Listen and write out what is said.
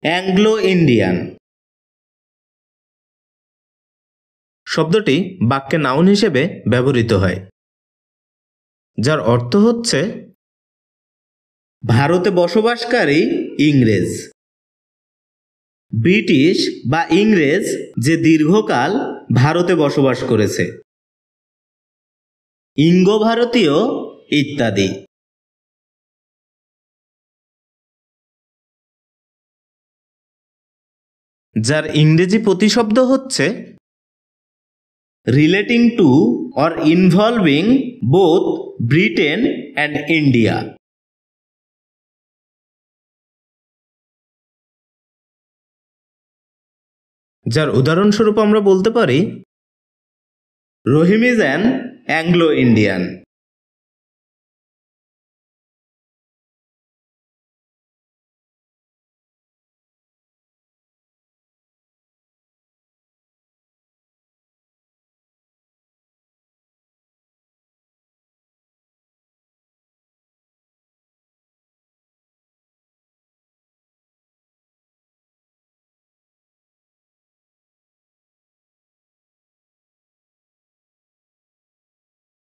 Anglo Indian শব্দটি বাক্যে noun হিসেবে ব্যবহৃত হয়, যার অর্থ হচ্ছে ভারতে বসবাসকারী ইংরেজ। ব্রিটিশ বা ইংরেজ যে দীর্ঘকাল ভারতে বসবাস করেছে। ইঙ্গো ভারতীয় ইত্যাদি। যার ইংরেজি প্রতিশব্দ হচ্ছে relating to or involving both Britain and India. যার উদাহরণস্বরূপ আমরা বলতে পারি রহিম ইজ অ্যান অ্যাংলো ইন্ডিয়ান।